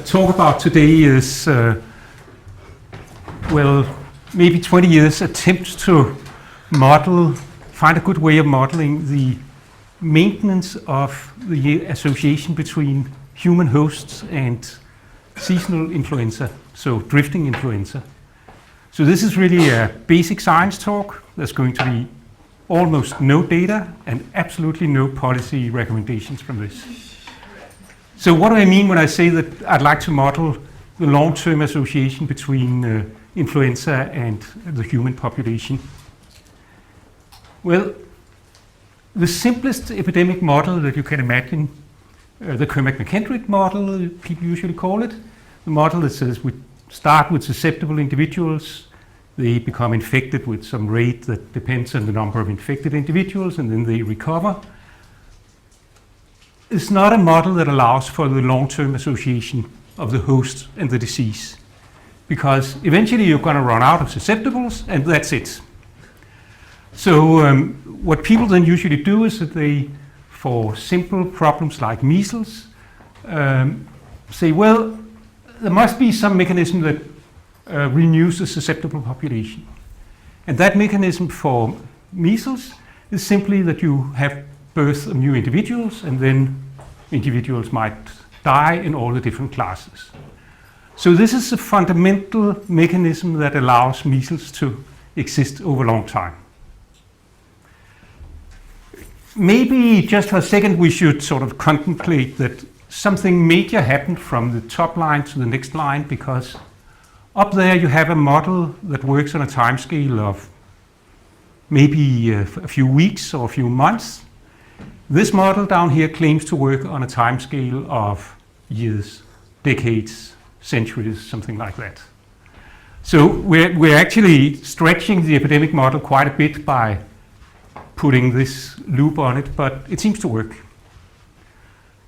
Talk about today is, maybe 20 years attempt to find a good way of modeling the maintenance of the association between human hosts and seasonal influenza, so drifting influenza. So this is really a basic science talk. There's going to be almost no data and absolutely no policy recommendations from this. So what do I mean when I say that I'd like to model the long-term association between influenza and the human population? Well, the simplest epidemic model that you can imagine, the Kermack-McKendrick model, people usually call it, the model that says we start with susceptible individuals, they become infected with some rate that depends on the number of infected individuals, and then they recover. It's not a model that allows for the long-term association of the host and the disease, because eventually you're going to run out of susceptibles, and that's it. So what people then usually do is that they, for simple problems like measles, say, well, there must be some mechanism that renews the susceptible population. And that mechanism for measles is simply that you have birth of new individuals, and then individuals might die in all the different classes. So this is a fundamental mechanism that allows measles to exist over a long time. Maybe just for a second we should sort of contemplate that something major happened from the top line to the next line, because up there you have a model that works on a time scale of maybe a few weeks or a few months. This model down here claims to work on a time scale of years, decades, centuries, something like that. So we're actually stretching the epidemic model quite a bit by putting this loop on it, but it seems to work.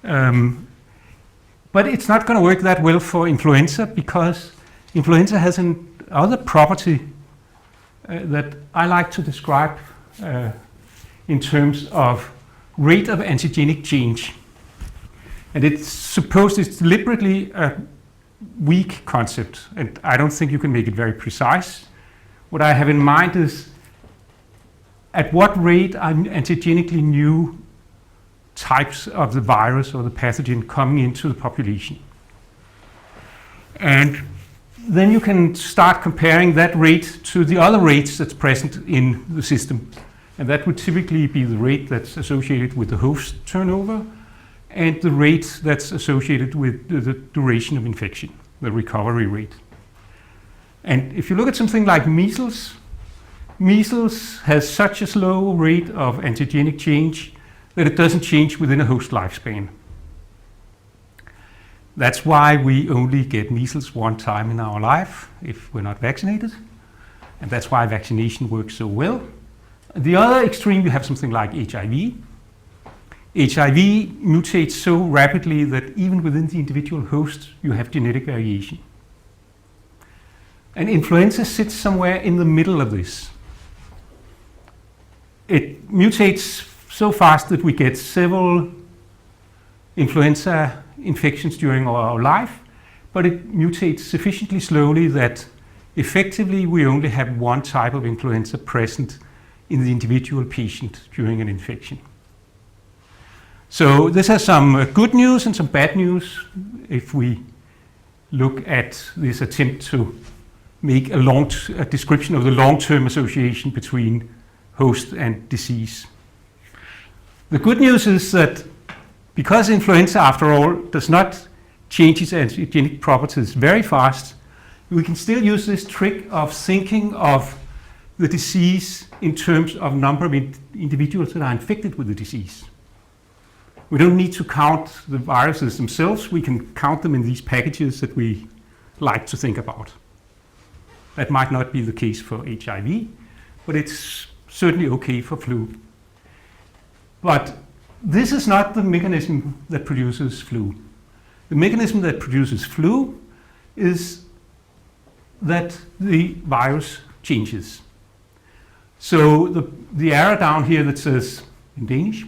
But it's not going to work that well for influenza, because influenza has another property that I like to describe in terms of rate of antigenic change. And it's deliberately a weak concept, and I don't think you can make it very precise. What I have in mind is at what rate are antigenically new types of the virus or the pathogen coming into the population. And then you can start comparing that rate to the other rates that's present in the system. And that would typically be the rate that's associated with the host turnover and the rate that's associated with the duration of infection, the recovery rate. And if you look at something like measles, measles has such a slow rate of antigenic change that it doesn't change within a host lifespan. That's why we only get measles one time in our life if we're not vaccinated. And that's why vaccination works so well. At the other extreme, you have something like HIV. HIV mutates so rapidly that even within the individual host, you have genetic variation. And influenza sits somewhere in the middle of this. It mutates so fast that we get several influenza infections during our life, but it mutates sufficiently slowly that effectively we only have one type of influenza present in the individual patient during an infection. So this has some good news and some bad news if we look at this attempt to make a description of the long-term association between host and disease. The good news is that because influenza, after all, does not change its antigenic properties very fast, we can still use this trick of thinking of the disease in terms of number of individuals that are infected with the disease. We don't need to count the viruses themselves. We can count them in these packages that we like to think about. That might not be the case for HIV, but it's certainly okay for flu. But this is not the mechanism that produces flu. The mechanism that produces flu is that the virus changes. So the arrow down here that says, in Danish,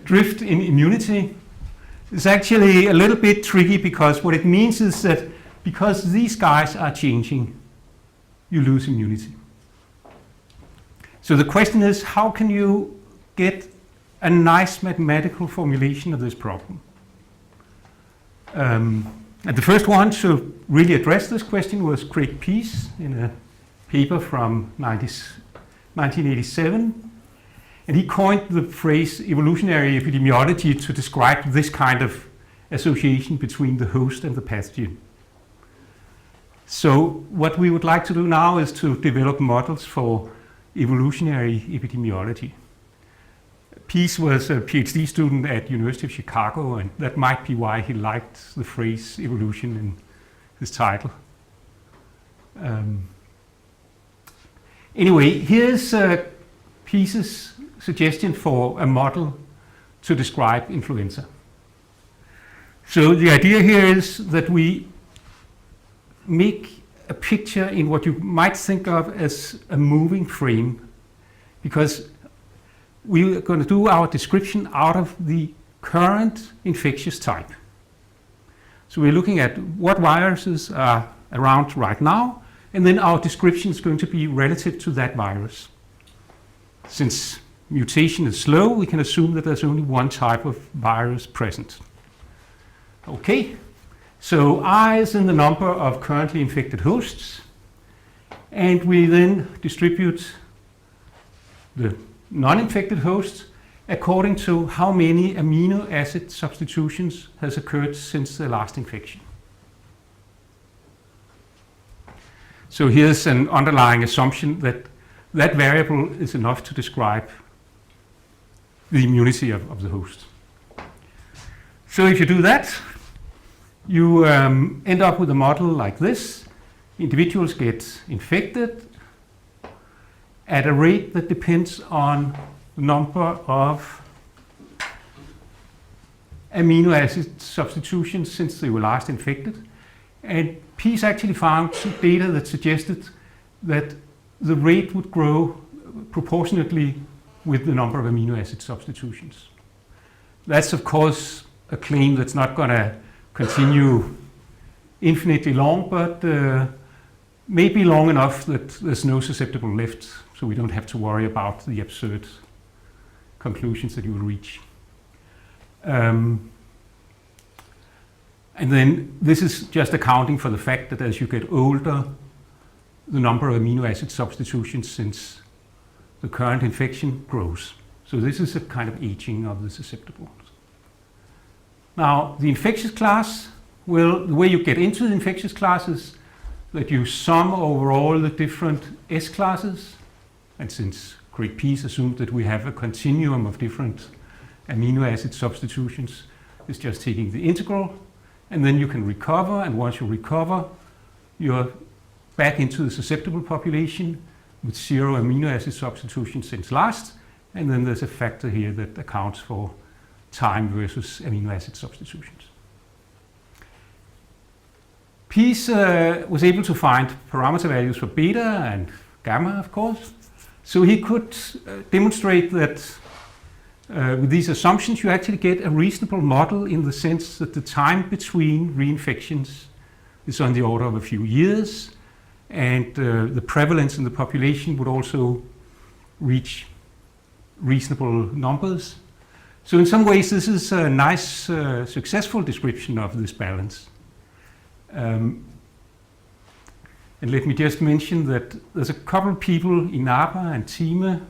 drift in immunity, is actually a little bit tricky, because what it means is that because these guys are changing, you lose immunity. So the question is, how can you get a nice mathematical formulation of this problem? And the first one to really address this question was Craig Peace in a paper from 1987. And he coined the phrase evolutionary epidemiology to describe this kind of association between the host and the pathogen. So what we would like to do now is to develop models for evolutionary epidemiology. Peace was a PhD student at University of Chicago, and that might be why he liked the phrase evolution in his title. Anyway, here's Peace's suggestion for a model to describe influenza. So the idea here is that we make a picture in what you might think of as a moving frame, because we are going to do our description out of the current infectious type. So we're looking at what viruses are around right now, and then our description is going to be relative to that virus. Since mutation is slow, we can assume that there's only one type of virus present. Okay, so I is in the number of currently infected hosts, and we then distribute the non-infected hosts according to how many amino acid substitutions has occurred since the last infection. So here's an underlying assumption that that variable is enough to describe the immunity of the host. So if you do that, you end up with a model like this. Individuals get infected at a rate that depends on the number of amino acid substitutions since they were last infected. And Peace actually found some data that suggested that the rate would grow proportionately with the number of amino acid substitutions. That's, of course, a claim that's not going to continue infinitely long, but maybe long enough that there's no susceptible left, so we don't have to worry about the absurd conclusions that you will reach. And then this is just accounting for the fact that as you get older, the number of amino acid substitutions since the current infection grows. So this is a kind of aging of the susceptibles. Now, the infectious class, well, the way you get into the infectious class is that you sum over all the different S classes. And since Craig Peace assumed that we have a continuum of different amino acid substitutions, it's just taking the integral, and then you can recover, and once you recover, you're back into the susceptible population with 0 amino acid substitutions since last, and then there's a factor here that accounts for time versus amino acid substitutions. Peace was able to find parameter values for beta and gamma, of course, so he could demonstrate that with these assumptions you actually get a reasonable model in the sense that the time between reinfections is on the order of a few years, and the prevalence in the population would also reach reasonable numbers. So in some ways this is a nice, successful description of this balance. And let me just mention that there's a couple of people, Inaba and Thieme,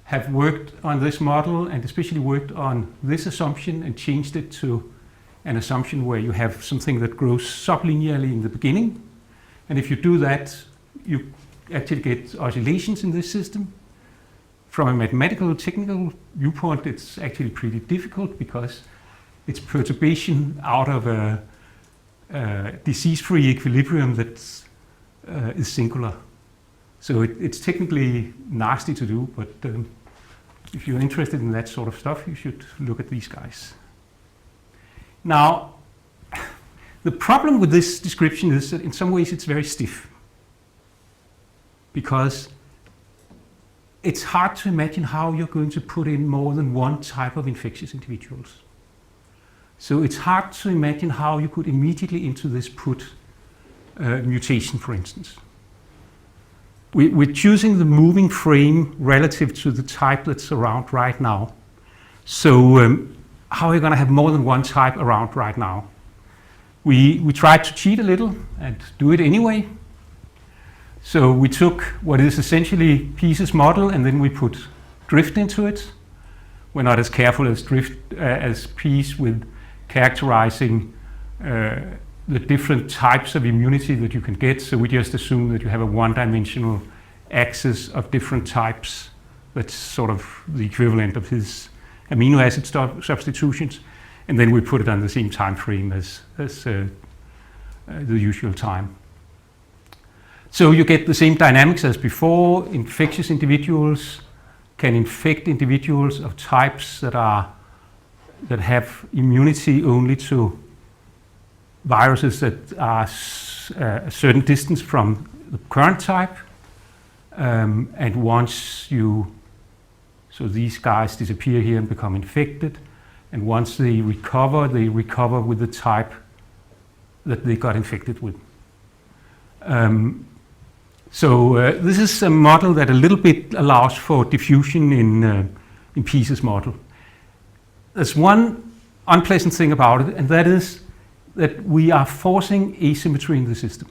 have worked on this model and especially worked on this assumption and changed it to an assumption where you have something that grows sublinearly in the beginning. And if you do that, you actually get oscillations in this system. From a mathematical, technical viewpoint, it's actually pretty difficult because it's perturbation out of a disease-free equilibrium that is singular. So it's technically nasty to do, but if you're interested in that sort of stuff, you should look at these guys. Now, the problem with this description is that in some ways it's very stiff, because it's hard to imagine how you're going to put in more than one type of infectious individuals. So it's hard to imagine how you could immediately into this put mutation, for instance. We're choosing the moving frame relative to the type that's around right now. So how are you going to have more than one type around right now? We tried to cheat a little and do it anyway. So we took what is essentially Peace's model, and then we put drift into it. We're not as careful as Peace with characterizing the different types of immunity that you can get. So we just assume that you have a one-dimensional axis of different types. That's sort of the equivalent of his amino acid substitutions. And then we put it on the same time frame as the usual time. So you get the same dynamics as before. Infectious individuals can infect individuals of types that have immunity only to viruses that are a certain distance from the current type. And once so these guys disappear here and become infected. And once they recover with the type that they got infected with. This is a model that a little bit allows for diffusion in Peace's model. There's one unpleasant thing about it, and that is that we are forcing asymmetry in the system.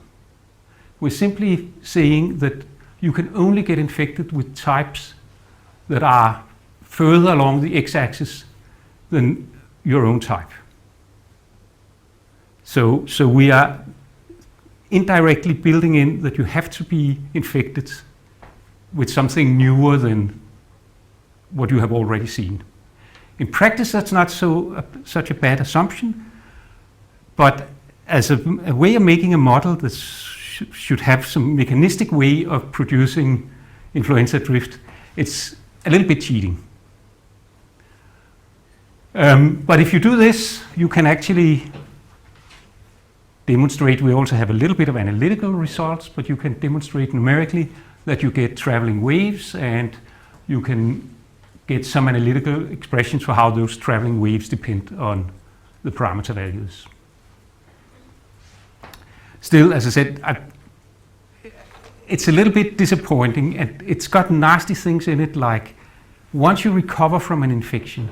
We're simply saying that you can only get infected with types that are further along the x-axis than your own type. So we are indirectly building in that you have to be infected with something newer than what you have already seen. In practice, that's not such a bad assumption, but as a way of making a model that should have some mechanistic way of producing influenza drift, it's a little bit cheating. But if you do this, you can actually demonstrate. We also have a little bit of analytical results, but you can demonstrate numerically that you get traveling waves, and you can get some analytical expressions for how those traveling waves depend on the parameter values. Still, as I said, it's a little bit disappointing, and it's got nasty things in it, like once you recover from an infection,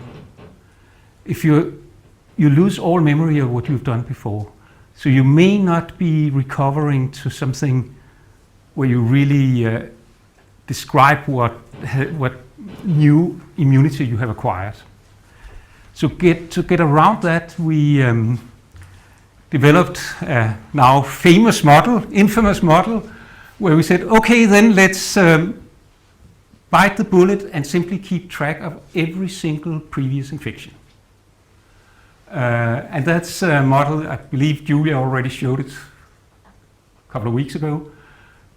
if you lose all memory of what you've done before. So you may not be recovering to something where you really describe what new immunity you have acquired. So to get around that, we developed a now famous model, infamous model, where we said, okay, then let's bite the bullet and simply keep track of every single previous infection. And that's a model, I believe Julia already showed it a couple of weeks ago,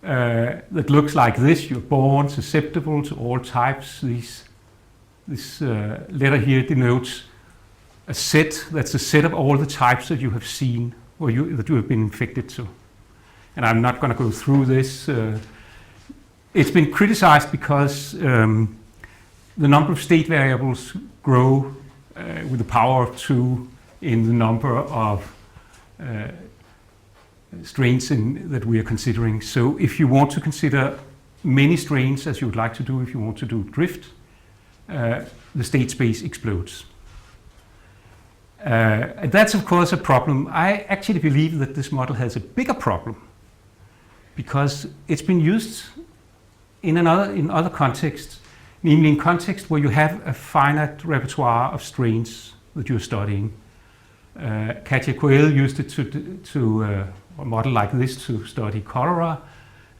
that looks like this. You're born susceptible to all types. This letter here denotes a set, that's a set of all the types that you have seen or that you have been infected to. And I'm not going to go through this. It's been criticized because the number of state variables grow with the power of 2 in the number of strains that we are considering. So if you want to consider many strains, as you would like to do if you want to do drift, the state space explodes. And that's of course a problem. I actually believe that this model has a bigger problem because it's been used in other contexts, namely in contexts where you have a finite repertoire of strains that you're studying. Katja Coel used it to a model like this to study cholera,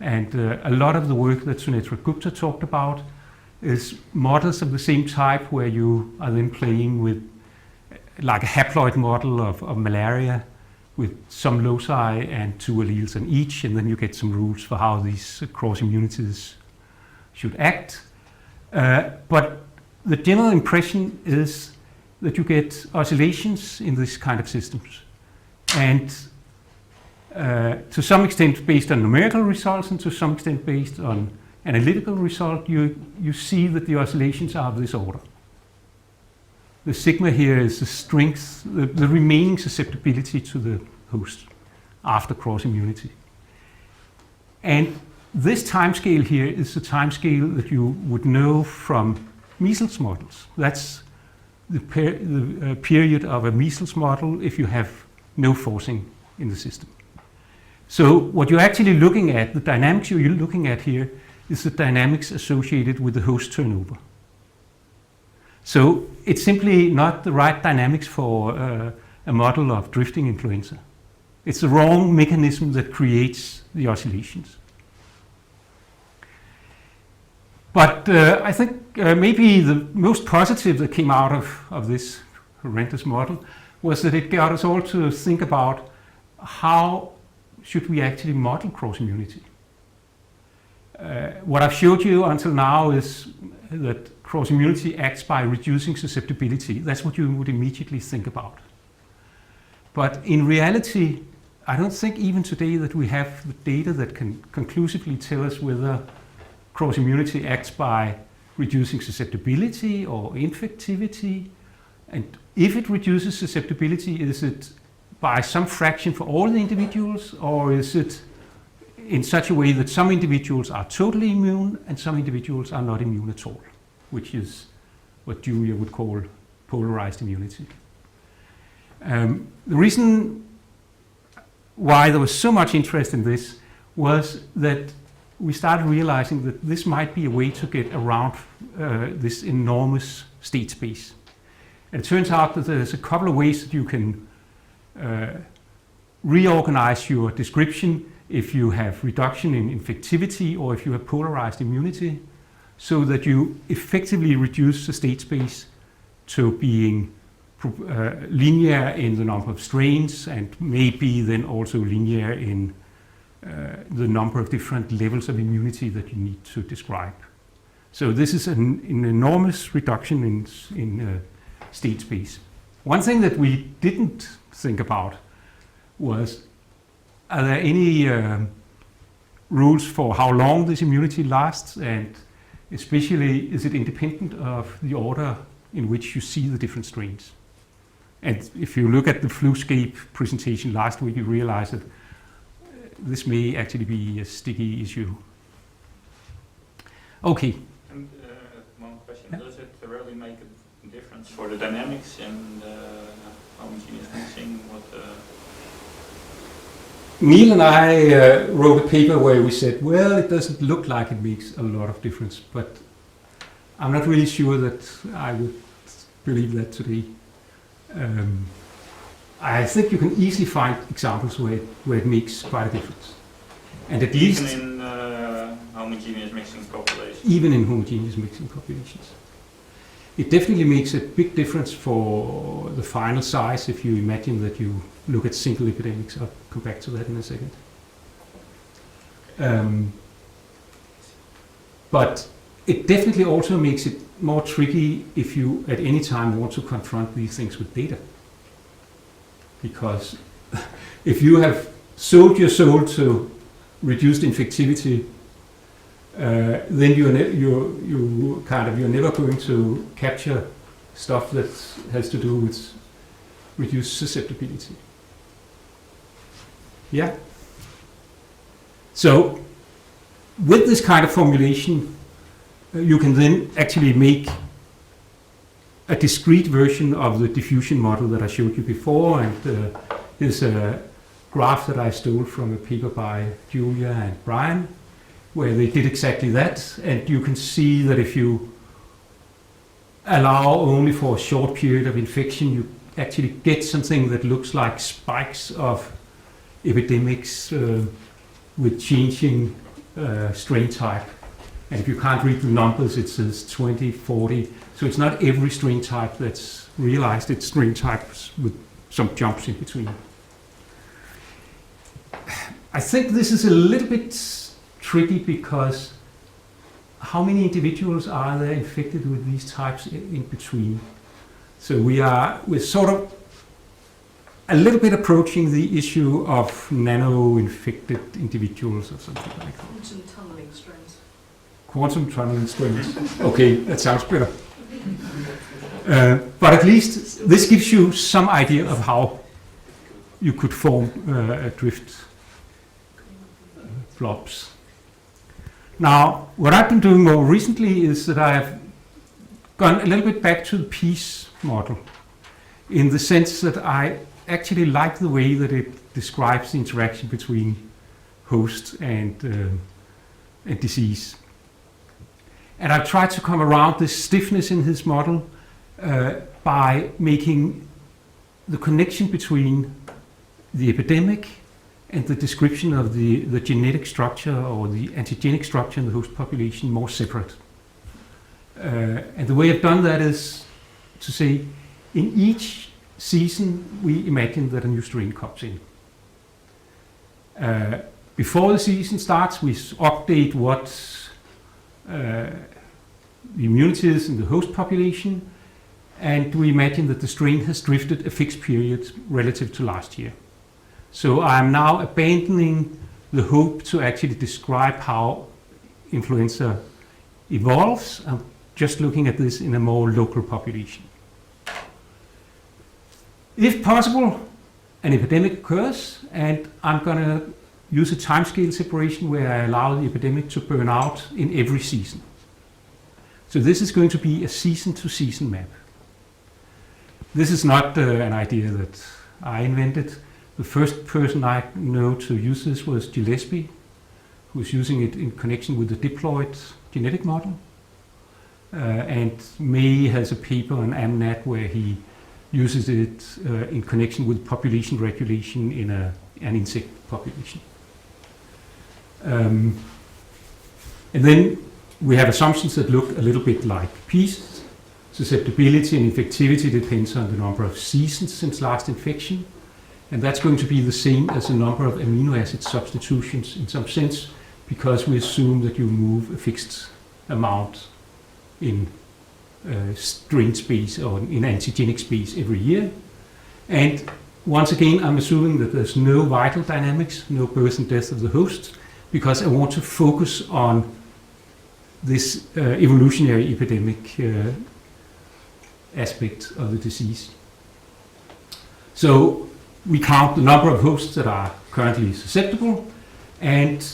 and a lot of the work that Sunetra Gupta talked about is models of the same type where you are then playing with like a haploid model of malaria with some loci and 2 alleles on each, and then you get some rules for how these cross immunities should act. But the general impression is that you get oscillations in this kind of systems. And to some extent based on numerical results and to some extent based on analytical result, you see that the oscillations are of this order. The sigma here is the strength, the remaining susceptibility to the host after cross-immunity. And this timescale here is the timescale that you would know from measles models. That's the period of a measles model if you have no forcing in the system. So what you're actually looking at, the dynamics you're looking at here, is the dynamics associated with the host turnover. So it's simply not the right dynamics for a model of drifting influenza. It's the wrong mechanism that creates the oscillations. But I think maybe the most positive that came out of this horrendous model was that it got us all to think about how should we actually model cross-immunity. What I've showed you until now is that cross-immunity acts by reducing susceptibility. That's what you would immediately think about. But in reality, I don't think even today that we have the data that can conclusively tell us whether cross-immunity acts by reducing susceptibility or infectivity. And if it reduces susceptibility, is it by some fraction for all the individuals, or is it in such a way that some individuals are totally immune and some individuals are not immune at all, which is what Julia would call polarized immunity. The reason why there was so much interest in this was that we started realizing that this might be a way to get around this enormous state space. And it turns out that there's a couple of ways that you can reorganize your description if you have reduction in infectivity or if you have polarized immunity, so that you effectively reduce the state space to being linear in the number of strains and maybe then also linear in the number of different levels of immunity that you need to describe. So this is an enormous reduction in state space. One thing that we didn't think about was, are there any rules for how long this immunity lasts, and especially is it independent of the order in which you see the different strains? And if you look at the Fluscape presentation last week, you realize that this may actually be a sticky issue. Okay. And one question, yeah? Does it really make a difference for the dynamics and homogeneous mixing? Neil and I wrote a paper where we said, well, it doesn't look like it makes a lot of difference, but I'm not really sure that I would believe that today. I think you can easily find examples where it makes quite a difference. And at least in homogeneous mixing populations? Even in homogeneous mixing populations. It definitely makes a big difference for the final size if you imagine that you look at single epidemics. I'll come back to that in a second. But it definitely also makes it more tricky if you at any time want to confront these things with data. Because if you have sold your soul to reduced infectivity, then you're never going to capture stuff that has to do with reduced susceptibility. Yeah. So with this kind of formulation, you can then actually make a discrete version of the diffusion model that I showed you before, and here's a graph that I stole from a paper by Julia and Brian, where they did exactly that. And you can see that if you allow only for a short period of infection, you actually get something that looks like spikes of epidemics with changing strain type. And if you can't read the numbers, it says 20, 40. So it's not every strain type that's realized, it's strain types with some jumps in between. I think this is a little bit tricky because how many individuals are there infected with these types in between? So we're sort of a little bit approaching the issue of nano-infected individuals or something like that. Quantum tunneling strains. Quantum tunneling strains. Okay, that sounds better. But at least this gives you some idea of how you could form drift blobs. Now, what I've been doing more recently is that I've gone a little bit back to the peace model, in the sense that I actually like the way that it describes the interaction between host and disease. And I've tried to come around this stiffness in his model by making the connection between the epidemic and the description of the genetic structure or the antigenic structure in the host population more separate. And the way I've done that is to say, in each season we imagine that a new strain comes in. Before the season starts, we update what the immunity is in the host population, and we imagine that the strain has drifted a fixed period relative to last year. So I'm now abandoning the hope to actually describe how influenza evolves. I'm just looking at this in a more local population. If possible, an epidemic occurs, and I'm going to use a timescale separation where I allow the epidemic to burn out in every season. So this is going to be a season-to-season map. This is not an idea that I invented. The first person I know to use this was Gillespie, who was using it in connection with the diploid genetic model. And May has a paper on AmNat where he uses it in connection with population regulation in an insect population. And then we have assumptions that look a little bit like peace. Susceptibility and infectivity depends on the number of seasons since last infection. And that's going to be the same as the number of amino acid substitutions in some sense, because we assume that you move a fixed amount in strain space or in antigenic space every year. And once again, I'm assuming that there's no vital dynamics, no birth and death of the host, because I want to focus on this evolutionary epidemic aspect of the disease. So we count the number of hosts that are currently susceptible, and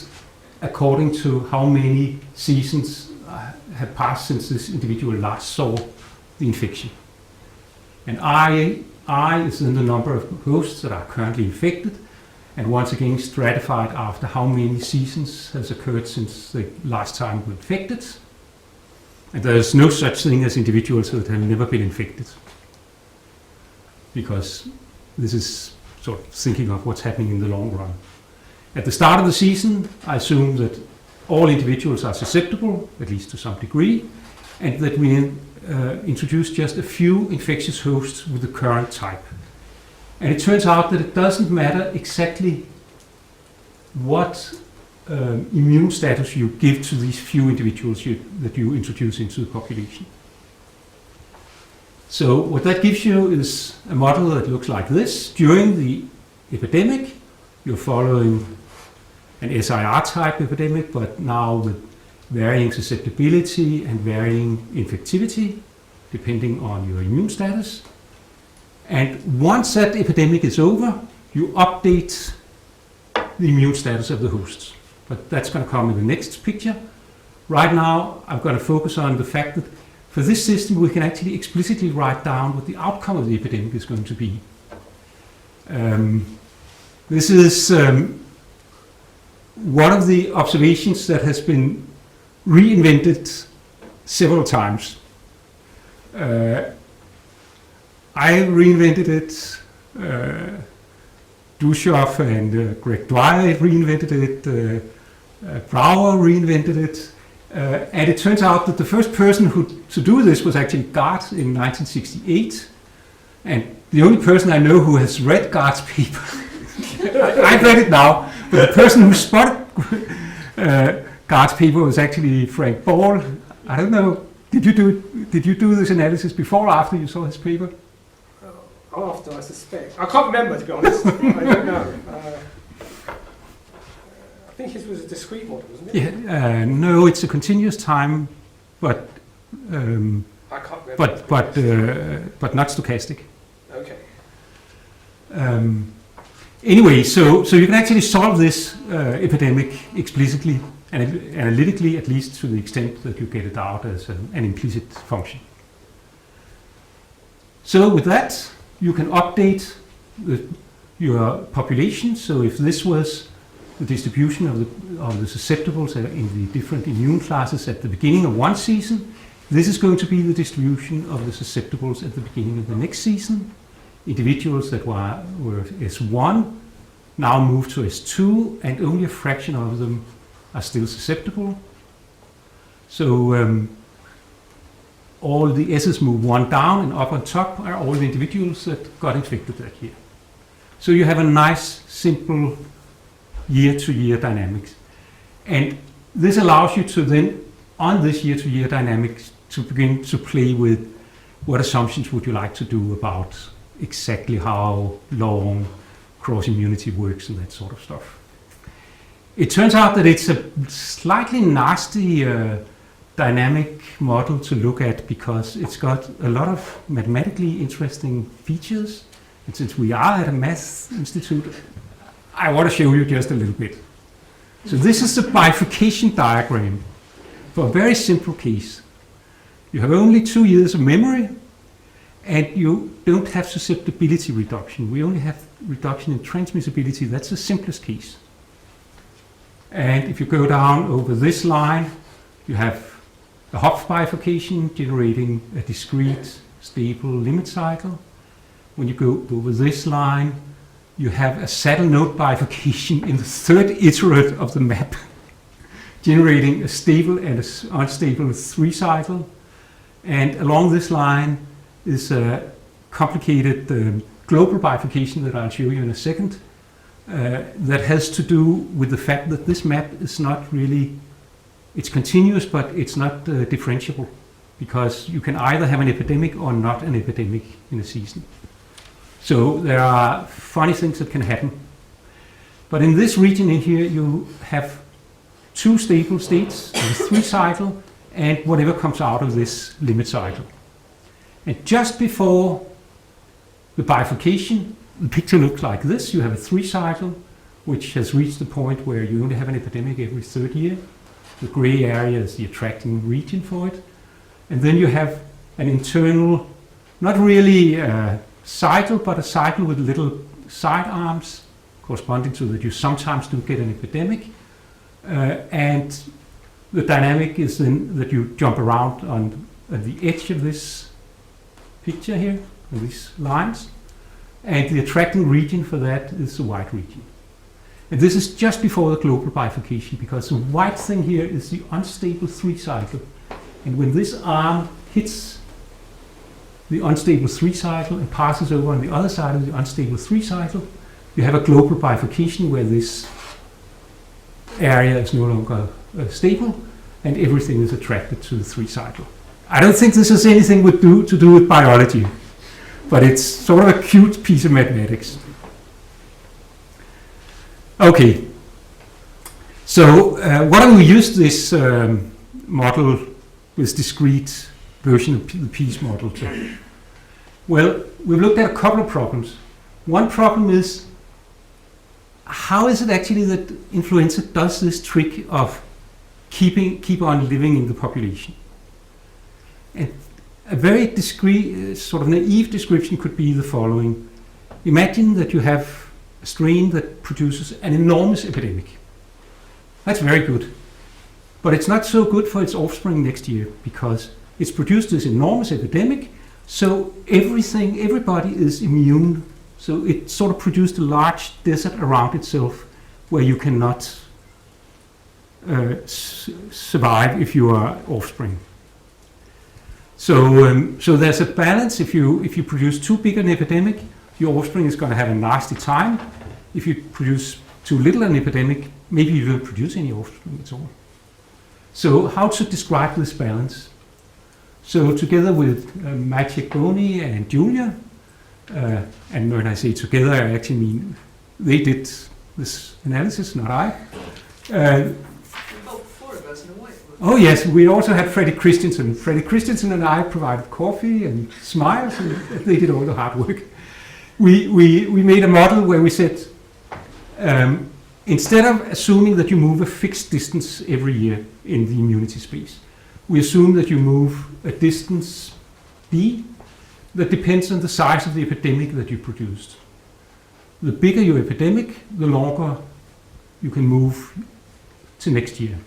according to how many seasons have passed since this individual last saw the infection. And I is then the number of hosts that are currently infected, and once again stratified after how many seasons has occurred since the last time we were infected. And there's no such thing as individuals that have never been infected, because this is sort of thinking of what's happening in the long run. At the start of the season, I assume that all individuals are susceptible, at least to some degree, and that we introduce just a few infectious hosts with the current type. And it turns out that it doesn't matter exactly what immune status you give to these few individuals that you introduce into the population. So what that gives you is a model that looks like this. During the epidemic, you're following an SIR type epidemic, but now with varying susceptibility and varying infectivity, depending on your immune status. And once that epidemic is over, you update the immune status of the hosts. But that's going to come in the next picture. Right now, I'm going to focus on the fact that for this system, we can actually explicitly write down what the outcome of the epidemic is going to be. This is one of the observations that has been reinvented several times. I reinvented it, Dushoff and Greg Dwyer reinvented it, Brower reinvented it, and it turns out that the first person to do this was actually Gart in 1968, and the only person I know who has read Gart's paper, I've read it now, but the person who spotted Gart's paper was actually Frank Ball. I don't know, did you do this analysis before or after you saw his paper? After, I suspect. I can't remember, to be honest. I don't know. I think his was a discrete model, wasn't it? Yeah, no, it's a continuous time, but I can't remember. but not stochastic. Okay. Anyway, so you can actually solve this epidemic explicitly and analytically, at least to the extent that you get it out as an implicit function. So with that, you can update your population. So if this was the distribution of the susceptibles in the different immune classes at the beginning of one season, this is going to be the distribution of the susceptibles at the beginning of the next season. Individuals that were S1 now move to S2, and only a fraction of them are still susceptible. So all the S's move one down, and up on top are all the individuals that got infected that year. So you have a nice, simple year-to-year dynamics. And this allows you to then, on this year-to-year dynamics, to begin to play with what assumptions would you like to do about exactly how long cross-immunity works and that sort of stuff. It turns out that it's a slightly nasty dynamic model to look at because it's got a lot of mathematically interesting features. And since we are at a math institute, I want to show you just a little bit. So this is the bifurcation diagram for a very simple case. You have only 2 years of memory, and you don't have susceptibility reduction. We only have reduction in transmissibility. That's the simplest case. And if you go down over this line, you have a Hopf bifurcation generating a discrete, stable limit cycle. When you go over this line, you have a saddle node bifurcation in the third iterate of the map, generating a stable and an unstable 3 cycle. And along this line is a complicated global bifurcation that I'll show you in a second, that has to do with the fact that this map is not really, it's continuous, but it's not differentiable, because you can either have an epidemic or not an epidemic in a season. So there are funny things that can happen. But in this region in here, you have 2 stable states, a 3 cycle, and whatever comes out of this limit cycle. And just before the bifurcation, the picture looks like this. You have a 3 cycle, which has reached the point where you only have an epidemic every 3rd year. The gray area is the attracting region for it. And then you have an internal, not really a cycle, but a cycle with little side arms corresponding to that you sometimes do get an epidemic. And the dynamic is then that you jump around on the edge of this picture here, these lines. And the attracting region for that is the white region. And this is just before the global bifurcation, because the white thing here is the unstable 3 cycle. And when this arm hits the unstable 3 cycle and passes over on the other side of the unstable 3 cycle, you have a global bifurcation where this area is no longer stable and everything is attracted to the 3 cycle. I don't think this has anything to do with biology, but it's sort of a cute piece of mathematics. Okay, so why don't we use this model, this discrete version of the Peace model to? Well, we've looked at a couple of problems. One problem is, how is it actually that influenza does this trick of keep on living in the population? And a very discrete, sort of naive description could be the following. Imagine that you have a strain that produces an enormous epidemic. That's very good. But it's not so good for its offspring next year, because it's produced this enormous epidemic, so everybody is immune. So it sort of produced a large desert around itself where you cannot survive if you are offspring. So there's a balance. If you produce too big an epidemic, your offspring is going to have a nasty time. If you produce too little an epidemic, maybe you don't produce any offspring at all. So how to describe this balance? So together with Maciek Boni and Julia, and when I say together, I actually mean they did this analysis, not I. About 4 of us in a way. Oh yes, we also had Freddie Christensen. Freddie Christensen and I provided coffee and smiles, and they did all the hard work. We made a model where we said, instead of assuming that you move a fixed distance every year in the immunity space, we assume that you move a distance b that depends on the size of the epidemic that you produced. The bigger your epidemic, the longer you can move to next year.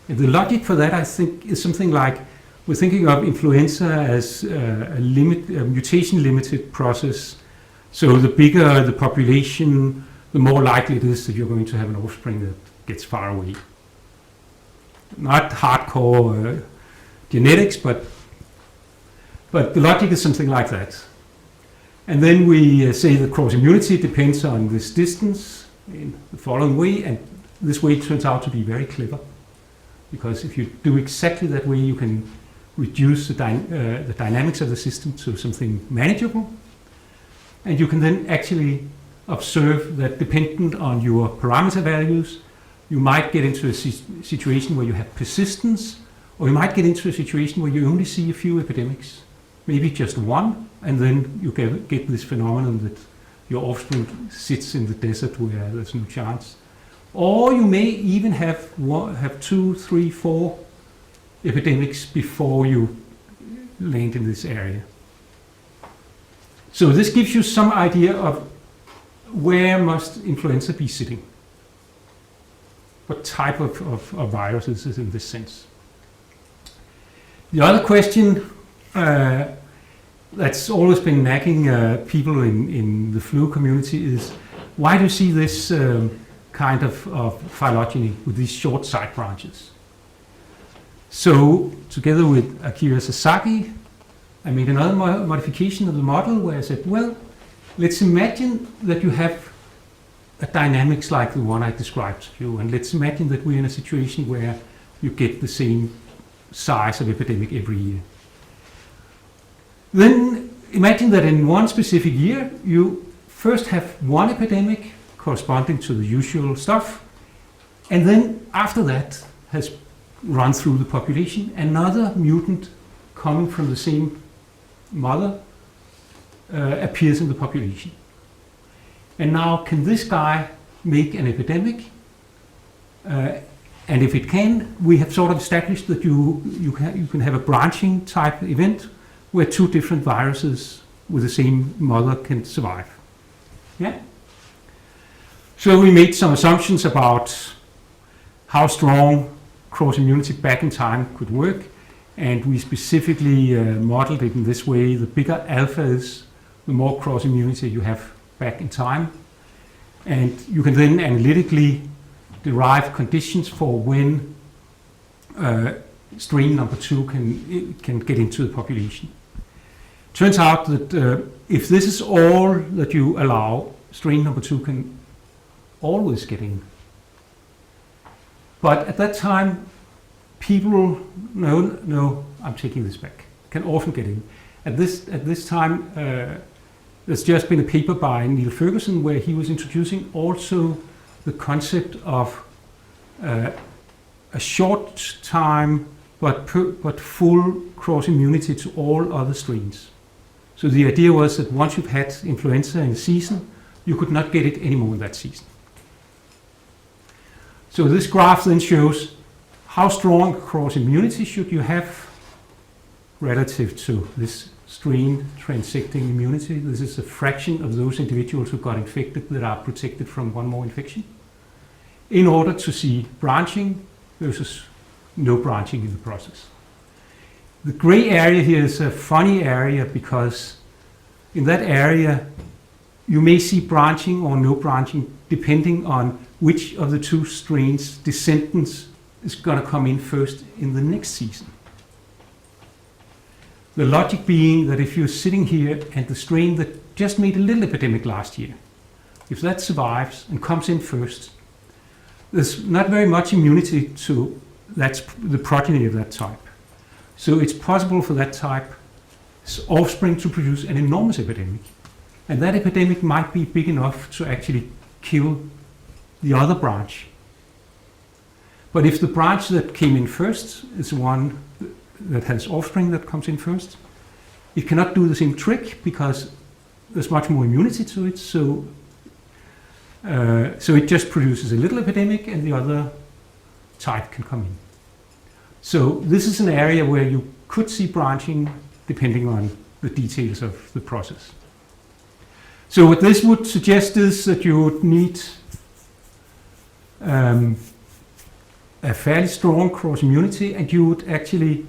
And the logic for that, I think, is something like, we're thinking of influenza as a mutation-limited process. So the bigger the population, the more likely it is that you're going to have an offspring that gets far away. Not hardcore genetics, but the logic is something like that. And then we say that cross-immunity depends on this distance in the following way, and this way turns out to be very clever. Because if you do exactly that way, you can reduce the dynamics of the system to something manageable. And you can then actually observe that dependent on your parameter values, you might get into a situation where you have persistence, or you might get into a situation where you only see a few epidemics, maybe just one, and then you get this phenomenon that your offspring sits in the desert where there's no chance. Or you may even have 2, 3, 4 epidemics before you land in this area. So this gives you some idea of where must influenza be sitting. What type of viruses is in this sense. The other question that's always been nagging people in the flu community is, why do you see this kind of phylogeny with these short side branches? So together with Akira Sasaki, I made another modification of the model where I said, well, let's imagine that you have a dynamics like the one I described to you, and let's imagine that we're in a situation where you get the same size of epidemic every year. Then imagine that in one specific year, you first have one epidemic corresponding to the usual stuff, and then after that has run through the population, another mutant coming from the same mother appears in the population. And now, can this guy make an epidemic? And if it can, we have sort of established that you can have a branching type event where two different viruses with the same mother can survive. Yeah? So we made some assumptions about how strong cross-immunity back in time could work, and we specifically modeled it in this way. The bigger alpha is, the more cross-immunity you have back in time. And you can then analytically derive conditions for when strain number 2 can get into the population. Turns out that if this is all that you allow, strain number 2 can always get in. But at that time, people, no, I'm taking this back, can often get in. At this time, there's just been a paper by Neil Ferguson where he was introducing also the concept of a short time but full cross-immunity to all other strains. So the idea was that once you've had influenza in a season, you could not get it anymore in that season. So this graph then shows how strong cross-immunity should you have relative to this strain transecting immunity. This is a fraction of those individuals who got infected that are protected from one more infection, in order to see branching versus no branching in the process. The gray area here is a funny area because in that area you may see branching or no branching depending on which of the two strains' descendants is going to come in first in the next season. The logic being that if you're sitting here and the strain that just made a little epidemic last year, if that survives and comes in first, there's not very much immunity to the progeny of that type. So it's possible for that type's offspring to produce an enormous epidemic. And that epidemic might be big enough to actually kill the other branch. But if the branch that came in first is one that has offspring that comes in first, it cannot do the same trick because there's much more immunity to it. So it just produces a little epidemic, and the other type can come in. So this is an area where you could see branching depending on the details of the process. So what this would suggest is that you would need a fairly strong cross immunity, and you would actually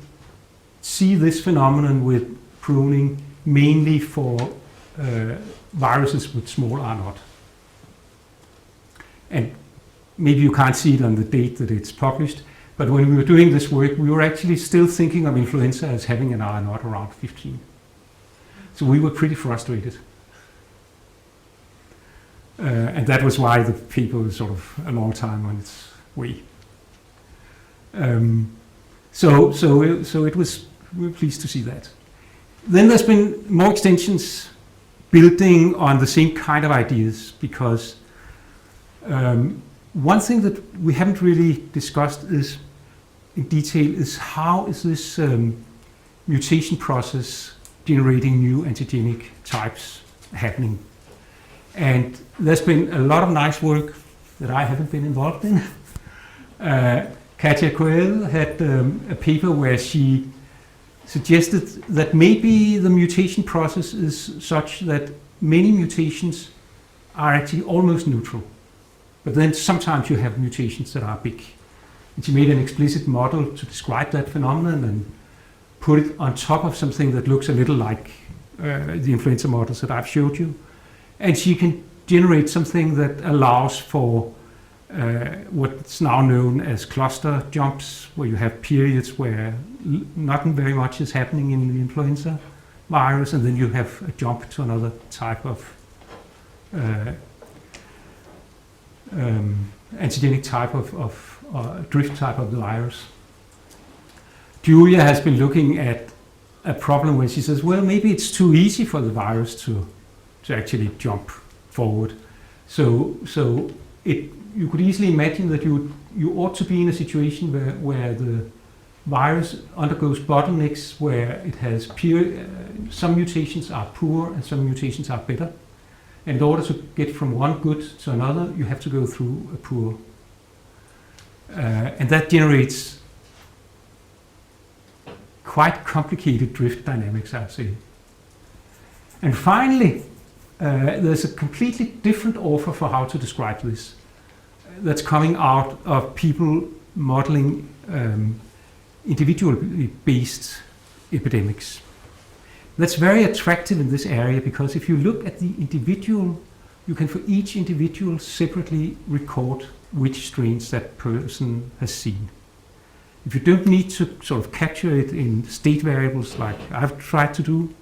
see this phenomenon with pruning mainly for viruses with small R naught. And maybe you can't see it on the date that it's published, but when we were doing this work, we were actually still thinking of influenza as having an R naught around 15. So we were pretty frustrated. And that was why the paper was sort of a long time on its way. So it was, we were pleased to see that. Then there's been more extensions building on the same kind of ideas, because one thing that we haven't really discussed is in detail is how is this mutation process generating new antigenic types happening. And there's been a lot of nice work that I haven't been involved in. Katja Coel had a paper where she suggested that maybe the mutation process is such that many mutations are actually almost neutral. But then sometimes you have mutations that are big. And she made an explicit model to describe that phenomenon and put it on top of something that looks a little like the influenza models that I've showed you. And she can generate something that allows for what's now known as cluster jumps, where you have periods where not very much is happening in the influenza virus, and then you have a jump to another type of antigenic type of drift type of the virus. Julia has been looking at a problem where she says, well, maybe it's too easy for the virus to actually jump forward. So you could easily imagine that you ought to be in a situation where the virus undergoes bottlenecks, where it has some mutations are poor and some mutations are better. And in order to get from one good to another, you have to go through a poor. And that generates quite complicated drift dynamics, I'd say. And finally, there's a completely different offer for how to describe this that's coming out of people modeling individually based epidemics. That's very attractive in this area, because if you look at the individual, you can for each individual separately record which strains that person has seen. If you don't need to sort of capture it in state variables like I've tried to do,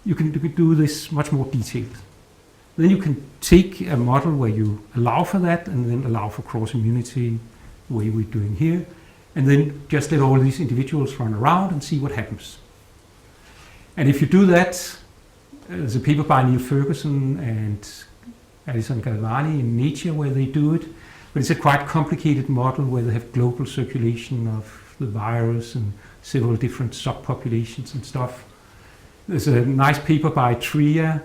you can do this much more detailed. Then you can take a model where you allow for that and then allow for cross immunity, the way we're doing here, and then just let all these individuals run around and see what happens. And if you do that, there's a paper by Neil Ferguson and Alison Galvani in Nature where they do it, but it's a quite complicated model where they have global circulation of the virus and several different subpopulations and stuff. There's a nice paper by Tria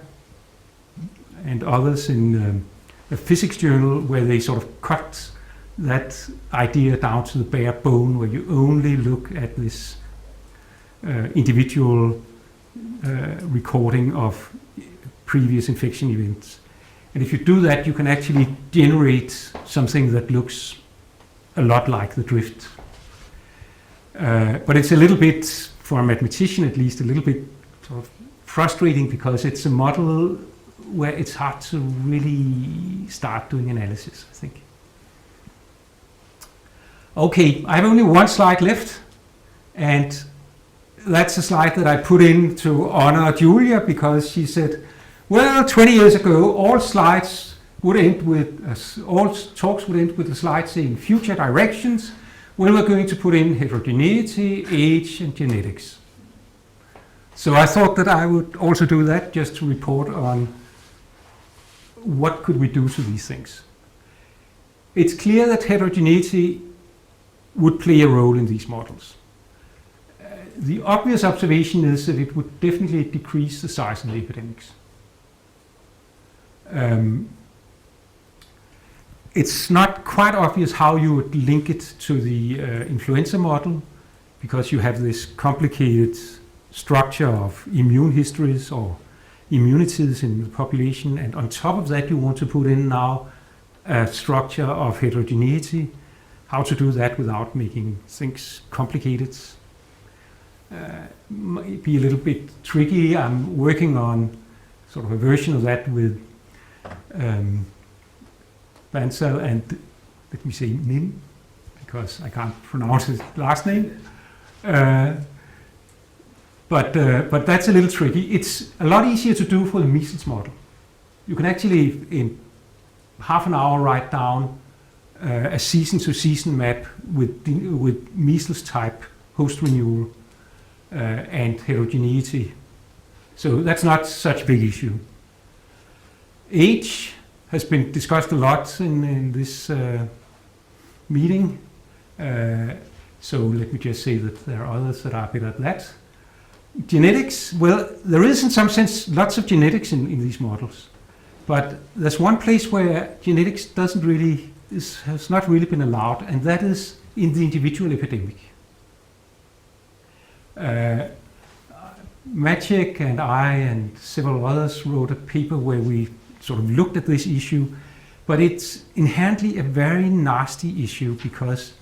and others in a physics journal where they sort of cut that idea down to the bare bone, where you only look at this individual recording of previous infection events. And if you do that, you can actually generate something that looks a lot like the drift. But it's a little bit, for a mathematician at least, a little bit sort of frustrating, because it's a model where it's hard to really start doing analysis, I think. Okay, I have only one slide left, and that's a slide that I put in to honor Julia, because she said, well, 20 years ago, all talks would end with a slide saying future directions, when we're going to put in heterogeneity, age, and genetics. So I thought that I would also do that, just to report on what could we do to these things. It's clear that heterogeneity would play a role in these models. The obvious observation is that it would definitely decrease the size of the epidemics. It's not quite obvious how you would link it to the influenza model, because you have this complicated structure of immune histories or immunities in the population, and on top of that you want to put in now a structure of heterogeneity. How to do that without making things complicated might be a little bit tricky. I'm working on sort of a version of that with Bansal and, let me say, Nim, because I can't pronounce his last name. But that's a little tricky. It's a lot easier to do for the measles model. You can actually, in half an hour, write down a season-to-season map with measles type, host renewal, and heterogeneity. So that's not such a big issue. Age has been discussed a lot in this meeting. So let me just say that there are others that are better at that. Genetics, well, there is in some sense lots of genetics in these models. But there's one place where genetics has not really been allowed, and that is in the individual epidemic. Maciek and I and several others wrote a paper where we sort of looked at this issue, but it's inherently a very nasty issue, because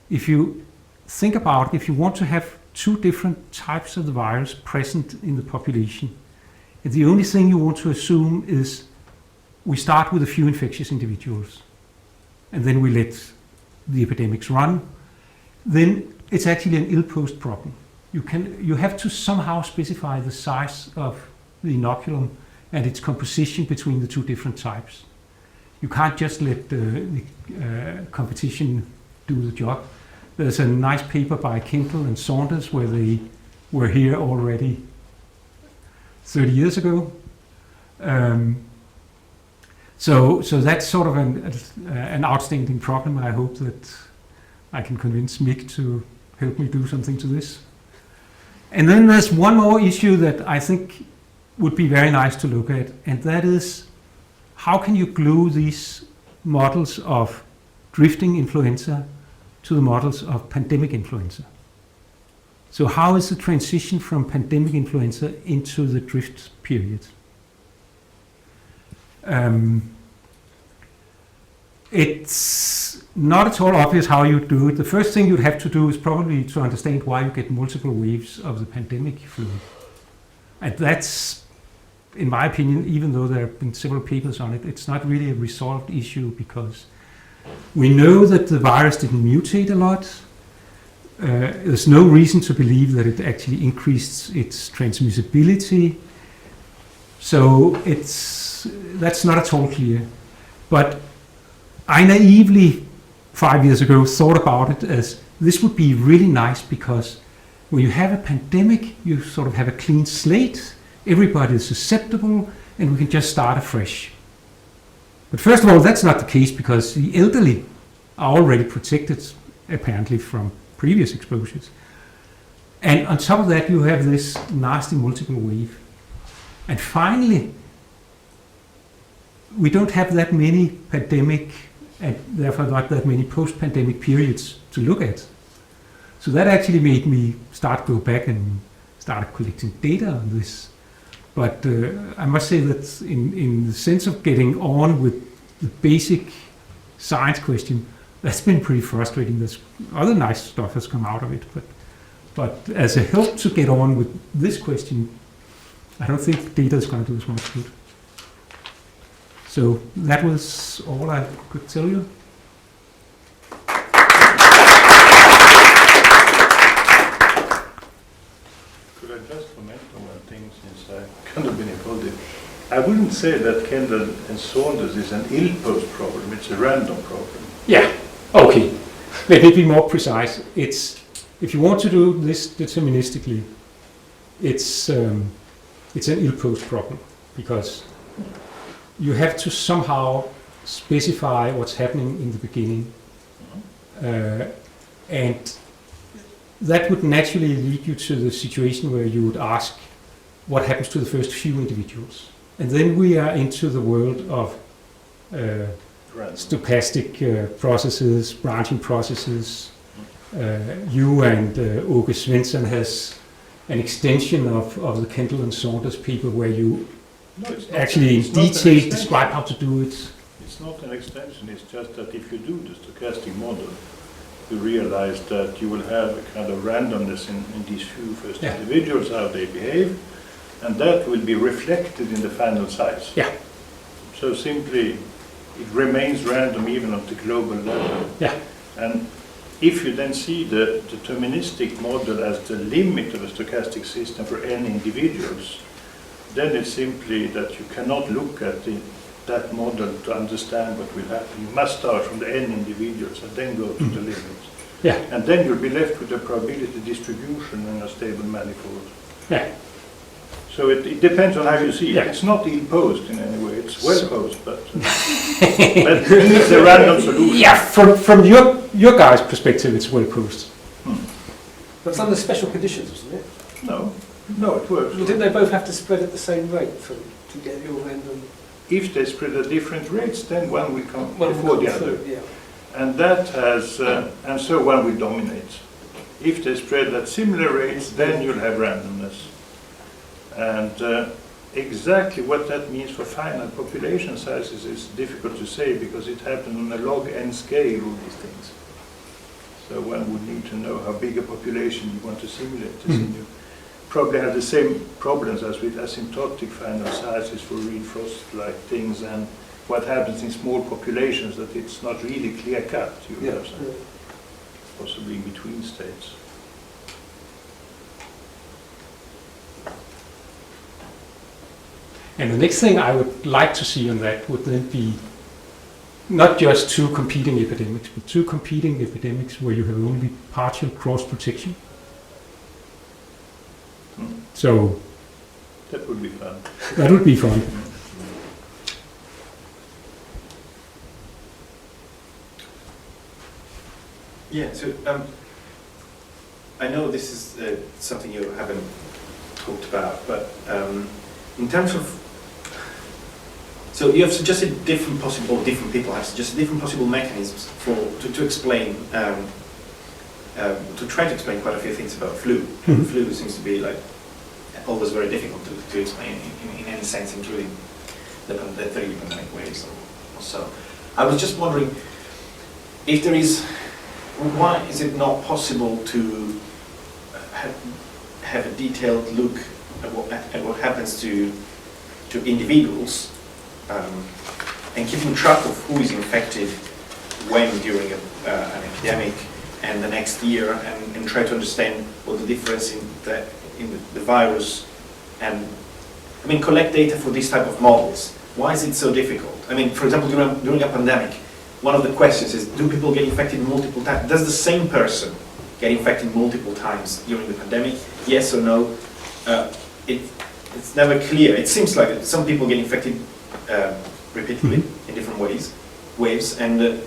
if you think about, if you want to have two different types of the virus present in the population, the only thing you want to assume is we start with a few infectious individuals and then we let the epidemics run, then it's actually an ill-posed problem. You have to somehow specify the size of the inoculum and its composition between the two different types. You can't just let the competition do the job. There's a nice paper by Kindle and Saunders where they were here already 30 years ago. So that's sort of an outstanding problem. I hope that I can convince Mick to help me do something to this. And then there's one more issue that I think would be very nice to look at, and that is how can you glue these models of drifting influenza to the models of pandemic influenza? So how is the transition from pandemic influenza into the drift period? It's not at all obvious how you do it. The first thing you'd have to do is probably to understand why you get multiple waves of the pandemic flu. And that's, in my opinion, even though there have been several papers on it, it's not really a resolved issue, because we know that the virus didn't mutate a lot. There's no reason to believe that it actually increased its transmissibility. So that's not at all clear. But I naively, 5 years ago, thought about it as this would be really nice, because when you have a pandemic, you sort of have a clean slate, everybody is susceptible, and we can just start afresh. But first of all, that's not the case, because the elderly are already protected, apparently, from previous exposures. And on top of that, you have this nasty multiple wave. And finally, we don't have that many pandemic and therefore not that many post-pandemic periods to look at. So that actually made me go back and start collecting data on this. But I must say that in the sense of getting on with the basic science question, that's been pretty frustrating. There's other nice stuff has come out of it, but as a help to get on with this question, I don't think data is going to do as much good. So that was all I could tell you. Could I just comment on one thing, since I kind of been involved in? I wouldn't say that Kendall and Saunders is an ill-posed problem, it's a random problem. Yeah, okay. Let me be more precise. It's, if you want to do this deterministically, it's an ill-posed problem, because you have to somehow specify what's happening in the beginning. And that would naturally lead you to the situation where you would ask, what happens to the first few individuals? And then we are into the world of stochastic processes, branching processes. You and Åke Svensson has an extension of the Kendall and Saunders paper where you actually in detail describe how to do it. It's not an extension, it's just that if you do the stochastic model, you realize that you will have a kind of randomness in these few first individuals, how they behave, and that will be reflected in the final size. Yeah. So simply, it remains random even at the global level. Yeah. And if you then see the deterministic model as the limit of a stochastic system for n individuals, then it's simply that you cannot look at that model to understand what will happen. You must start from the n individuals and then go to the limits. Yeah. And then you'll be left with a probability distribution in a stable manifold. Yeah. So it depends on how you see it. Yeah. It's not ill-posed in any way, it's well-posed, but it's a random solution. Yeah, from your guys' perspective, it's well posed. But it's under special conditions, isn't it? No, it works. Well, didn't they both have to spread at the same rate to get your random? If they spread at different rates, then one will come One will before come the other. through, yeah. And that has, and so one will dominate. If they spread at similar rates, then you'll have randomness. And exactly what that means for finite population sizes is difficult to say because it happens on a log n scale, all these things. So one would need to know how big a population you want to simulate this in. You probably have the same problems as with asymptotic finite sizes for real frost-like things and what happens in small populations, that it's not really clear-cut. You have some possibly in between states. And the next thing I would like to see on that would then be not just two competing epidemics, but two competing epidemics where you have only partial cross-protection. So that would be fun. That would be fun. Yeah, so I know this is something you haven't talked about, but in terms of, so you have suggested different people have suggested different possible mechanisms to explain, to try to explain quite a few things about flu. Mm-hmm. Flu seems to be like always very difficult to explain in any sense, including the 3 pandemic waves or so. I was just wondering if there is, why is it not possible to have a detailed look at what happens to individuals and keeping track of who is infected when during an epidemic and the next year, and try to understand what the difference in the virus, and I mean collect data for this type of models. Why is it so difficult? I mean, for example, during a pandemic, one of the questions is, do people get infected multiple times? Does the same person get infected multiple times during the pandemic? Yes or no? It's never clear. It seems like some people get infected repeatedly in different waves, and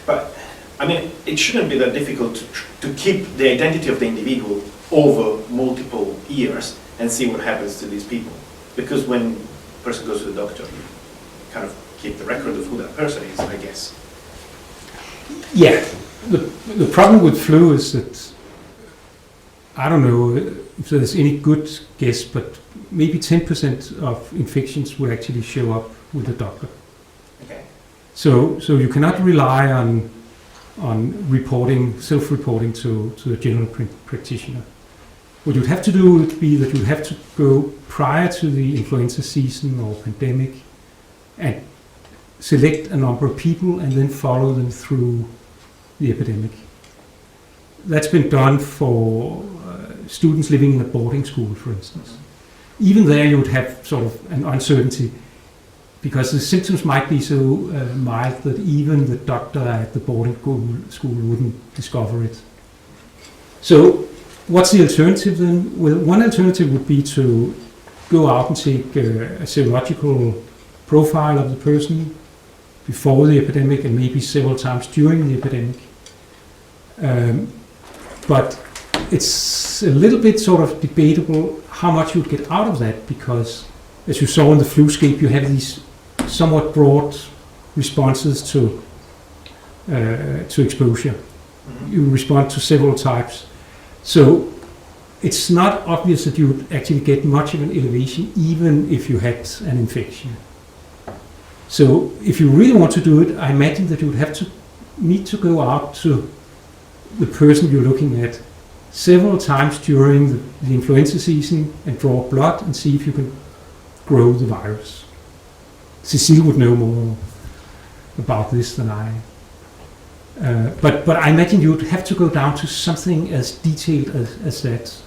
but I mean, it shouldn't be that difficult to keep the identity of the individual over multiple years and see what happens to these people. Because when a person goes to the doctor, you kind of keep the record of who that person is, I guess. Yeah, the problem with flu is that, I don't know if there's any good guess, but maybe 10% of infections will actually show up with the doctor. Okay. So you cannot rely on reporting, self-reporting to the general practitioner. What you'd have to do would be that you'd have to go prior to the influenza season or pandemic and select a number of people and then follow them through the epidemic. That's been done for students living in a boarding school, for instance. Even there you would have sort of an uncertainty because the symptoms might be so mild that even the doctor at the boarding school wouldn't discover it. So what's the alternative then? Well, one alternative would be to go out and take a serological profile of the person before the epidemic and maybe several times during the epidemic. But it's a little bit sort of debatable how much you'd get out of that, because as you saw in the fluscape, you have these somewhat broad responses to exposure. You respond to several types. So it's not obvious that you would actually get much of an elevation even if you had an infection. So if you really want to do it, I imagine that you would need to go out to the person you're looking at several times during the influenza season and draw blood and see if you can grow the virus. Cecile would know more about this than I. But I imagine you would have to go down to something as detailed as that.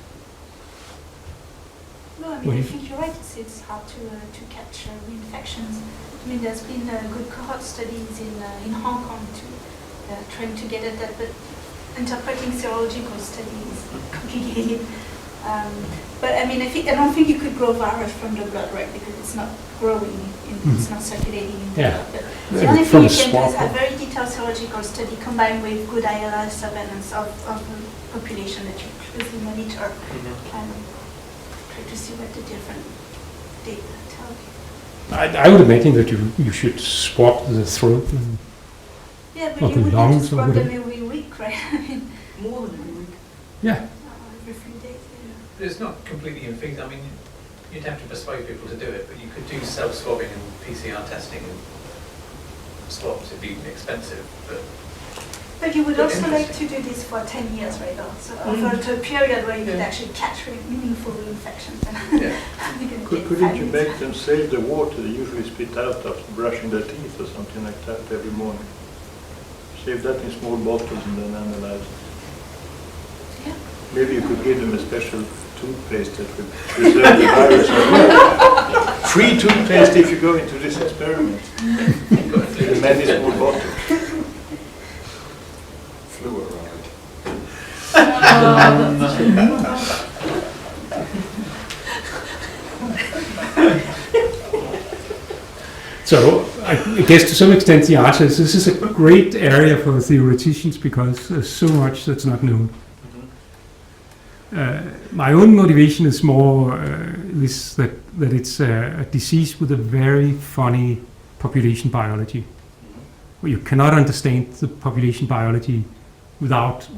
No, I mean, I think you're right. It's hard to catch reinfections. I mean, there's been good cohort studies in Hong Kong trying to get at that, but interpreting serological studies is complicated. But I mean, I don't think you could grow virus from the blood, right? Because it's not growing, it's not circulating in the blood. But the only thing you can do is have very detailed serological study combined with good ILR surveillance of the population that you closely monitor and try to see what the different data tell you. I would imagine that you should swab the throat and yeah, but or you the would lungs need to swab or them whatever. every week, right? I mean, More than a week. Yeah. every few days. But it's not completely infeasible. I mean, you'd have to persuade people to do it, but you could do self-swabbing and PCR testing and swabs. It'd be expensive, But you would But also like interesting. to do this for 10 years, right? So over to a period where you could actually catch really meaningful infections. yeah. Couldn't you make them save the water they usually spit out after brushing their teeth or something like that every morning? Save that in small bottles and then analyze it. Yeah. Maybe you could give them a special toothpaste that would preserve the virus as well. Free toothpaste if you go into this experiment. In many small bottles. Fluoride. So I guess to some extent the answer is this is a great area for theoreticians because there's so much that's not known. My own motivation is more this that it's a disease with a very funny population biology, where you cannot understand the population biology without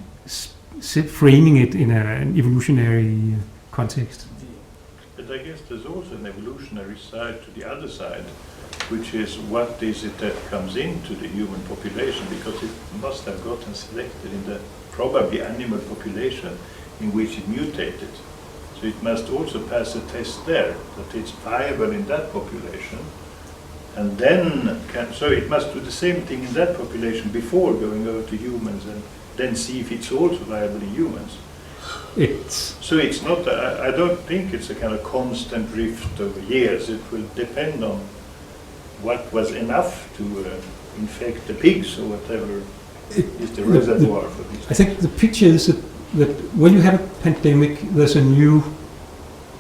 framing it in an evolutionary context. But I guess there's also an evolutionary side to the other side, which is what is it that comes into the human population, because it must have gotten selected in the probably animal population in which it mutated. So it must also pass a test there, that it's viable in that population. And then, so it must do the same thing in that population before going over to humans and then see if it's also viable in humans. So it's not, I don't think it's a kind of constant drift over years. It will depend on what was enough to infect the pigs or whatever is the reservoir for this. I think the picture is that when you have a pandemic, there's a new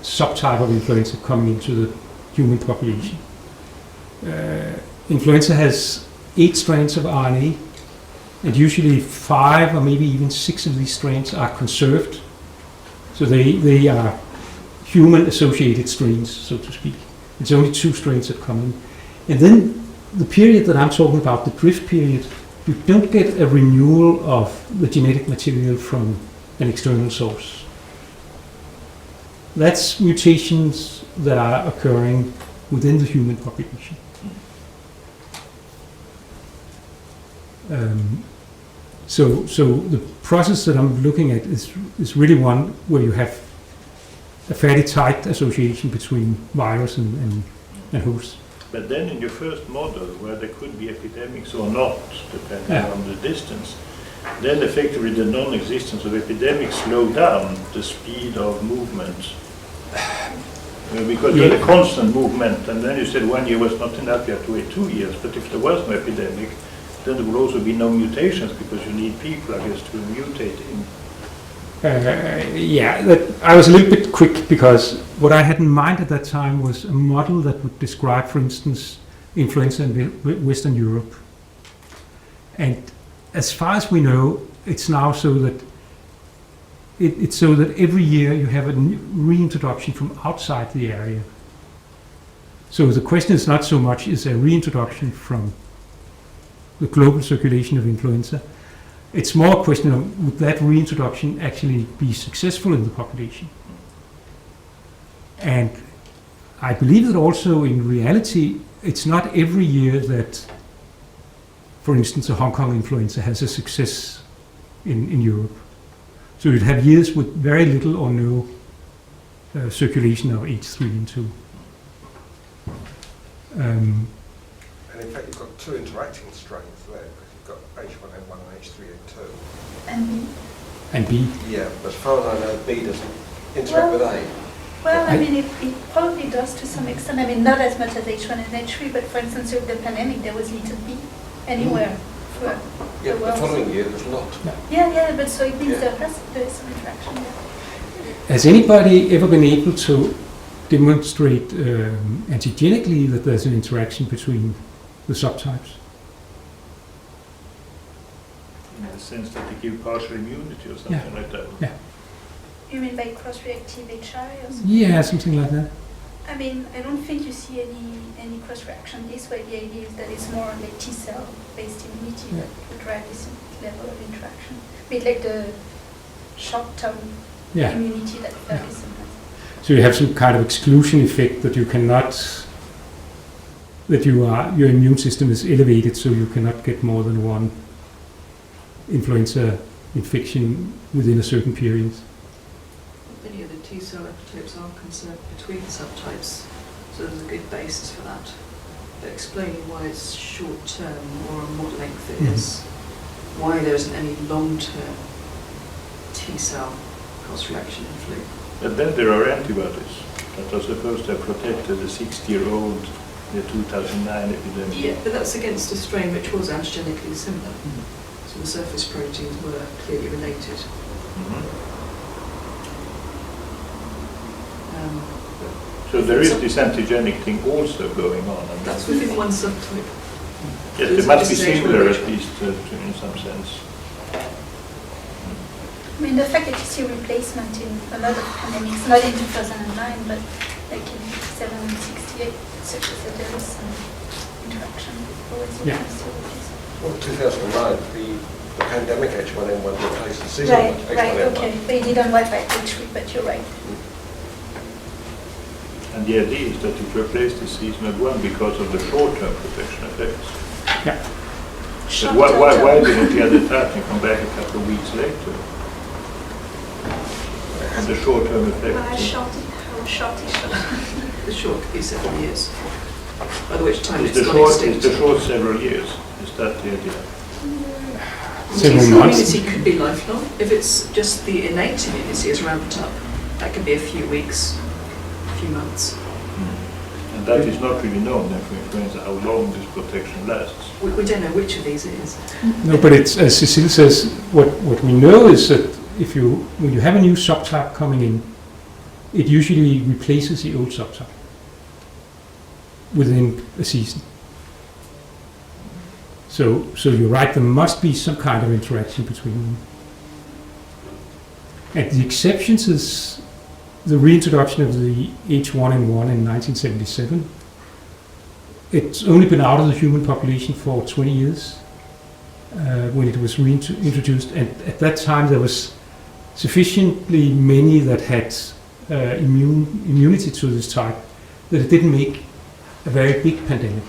subtype of influenza coming into the human population. Influenza has 8 strands of RNA, and usually 5 or maybe even 6 of these strands are conserved. So they are human-associated strains, so to speak. It's only 2 strains that come in. And then the period that I'm talking about, the drift period, you don't get a renewal of the genetic material from an external source. That's mutations that are occurring within the human population. So the process that I'm looking at is really one where you have a fairly tight association between virus and host. But then in your first model, where there could be epidemics or not, depending on the distance, then effectively the non-existence of epidemics slowed down the speed of movement. Because you had a constant movement, and then you said 1 year was not enough, you have to wait 2 years. But if there was no epidemic, then there would also be no mutations, because you need people, I guess, to mutate in. I was a little bit quick because what I had in mind at that time was a model that would describe, for instance, influenza in Western Europe. And as far as we know, it's now so that it's so that every year you have a reintroduction from outside the area. So the question is not so much is a reintroduction from the global circulation of influenza. It's more a question of would that reintroduction actually be successful in the population? And I believe that also in reality, it's not every year that, for instance, a Hong Kong influenza has a success in Europe. So you'd have years with very little or no circulation of H3N2. And in fact, you've got two interacting strains there, because you've got H1N1 and H3N2. And B. And B. Yeah, but as far as I know, B doesn't interact with A. Well, I mean, it probably does to some extent. I mean, not as much as H1 and H3, but for instance, during the pandemic, there was little B anywhere throughout Yeah, the the world. following year there's not. Yeah, but so it means Yeah. there is some interaction there. Has anybody ever been able to demonstrate antigenically that there's an interaction between the subtypes? In the sense that they give partial immunity or something Yeah. like that. Yeah. You mean by cross-reactive HI or something? Yeah, something like that. I mean, I don't think you see any cross-reaction this way. The idea is that it's more like T-cell based immunity Yeah. that would drive this level of interaction. A bit like the short-term Yeah. immunity that Yeah. Ferguson has. So you have some kind of exclusion effect that you cannot, that your immune system is elevated, so you cannot get more than one influenza infection within a certain period. Many of the T-cell epitopes are conserved between subtypes, so there's a good basis for that. But explaining why it's short-term or on what length it is, why there isn't any long-term T-cell cross-reaction in flu. But then there are antibodies that are supposed to have protected the 60-year-old, the 2009 epidemic. Yeah, but that's against a strain which was antigenically similar. So the surface proteins were clearly related. So there is this antigenic thing also going on. And That's within one subtype. yes, So they must be this is similar actual at least in some sense. I mean, the fact that you see replacement in a lot of pandemics, not in 2009, but like in 67 and 68, suggests that there is some interaction always when Yeah. it comes to replacement. Well, 2009, the pandemic H1N1 replaced the seasonal Right, H1N1. okay. But you didn't wipe out H3, but you're right. And the idea is that it replaced the seasonal one because of the short-term protection effects. Yeah. But why didn't the other type come back a couple of weeks later? And the short-term effects. How short is short? The short could be several years, by which time Is it's the gone short, extinct. is the short several years? Is that the idea? Several T-cell months. immunity could be lifelong. If it's just the innate immunity is ramped up, that could be a few weeks, a few months. And that is not really known then for influenza, how long this protection lasts. We don't know which of these it is. No, but it's, as Cecile says, what we know is that when you have a new subtype coming in, it usually replaces the old subtype within a season. So you're right, there must be some kind of interaction between them. And the exceptions is the reintroduction of the H1N1 in 1977. It's only been out of the human population for 20 years when it was reintroduced, and at that time there was sufficiently many that had immunity to this type that it didn't make a very big pandemic.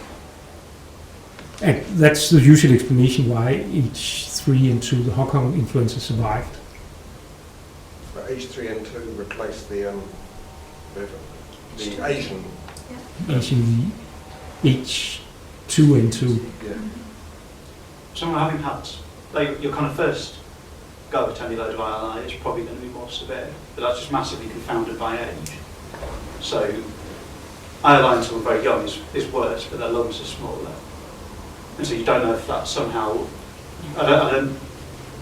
And that's the usual explanation why H3N2, the Hong Kong influenza, survived. But H3N2 replaced the Asian. Asian H2N2. Yeah. Someone having had your kind of first go at any load of ILI is probably going to be more severe, but that's just massively confounded by age. So ILI in someone very young is worse, but their lungs are smaller. And so you don't know if that somehow, I don't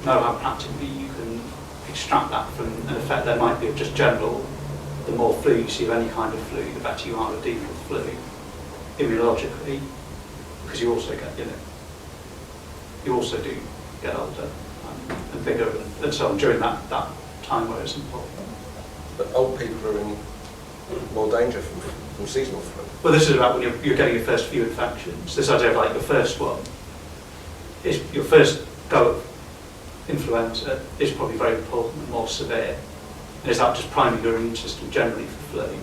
know how practically you can extract that from an effect there might be of just general, the more flu you see of any kind of flu, the better you are at dealing with flu immunologically, because you also get, you also do get older. And and Viggo and so on during that time where it's important. But old people are in more danger from seasonal flu. Well, this is about when you're getting your first few infections. This idea of like your first one, is your first go of influenza is probably very important and more severe. And is that just priming your immune system generally for flu?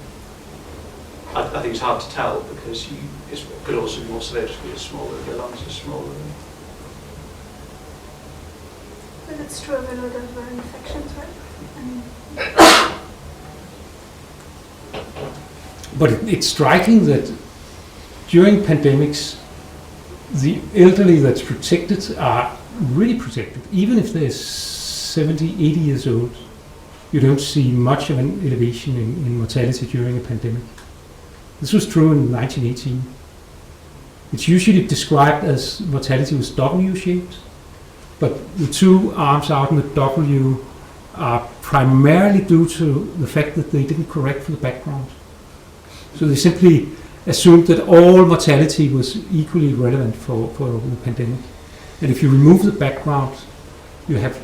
I think it's hard to tell because it could also be more severe just because you're smaller, your lungs are smaller. But it's true of a lot of infections, right? I mean, But it's striking that during pandemics, the elderly that's protected are really protected. Even if they're 70, 80 years old, you don't see much of an elevation in mortality during a pandemic. This was true in 1918. It's usually described as mortality was W-shaped, but the two arms out in the W are primarily due to the fact that they didn't correct for the background. So they simply assumed that all mortality was equally relevant for the pandemic. And if you remove the background, you have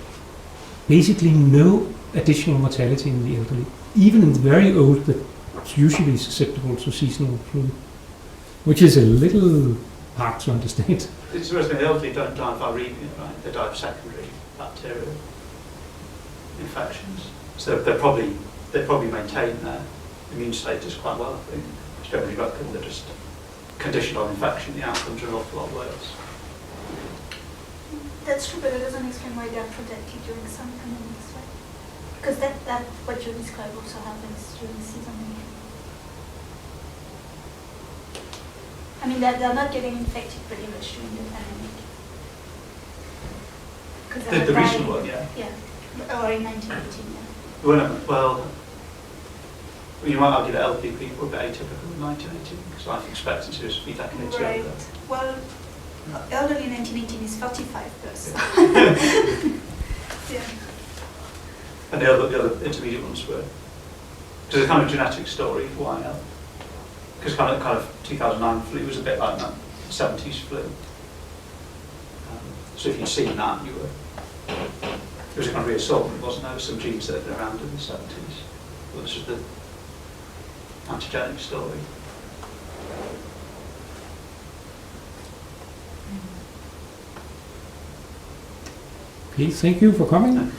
basically no additional mortality in the elderly. Even in the very old, that's usually susceptible to seasonal flu, which is a little hard to understand. It's interesting, the elderly don't die of viremia, right? They die of secondary bacterial infections. So they probably maintain their immune status quite well, I think. It's generally reckon they're just conditioned on infection, the outcomes are an awful lot worse. that's true, but it doesn't explain why they are protected during some pandemics, right? Because that what you describe also happens during season. I mean, they're not getting infected pretty much during the pandemic. The recent one, yeah. Yeah, or in 1918, yeah. Well, you might argue that elderly people were a bit atypical in 1918 because life expectancy was a few decades Right. younger. Well, elderly in 1918 is 45 plus. Yeah. And the other intermediate ones were, because there's kind of a genetic story for why because kind of 2009 flu was a bit like that 70s flu. So if you'd seen that, you were, it was a kind of reassortment, wasn't there? Some genes that had been around in the 70s. Well, this was the antigenic story. Okay, thank you for coming.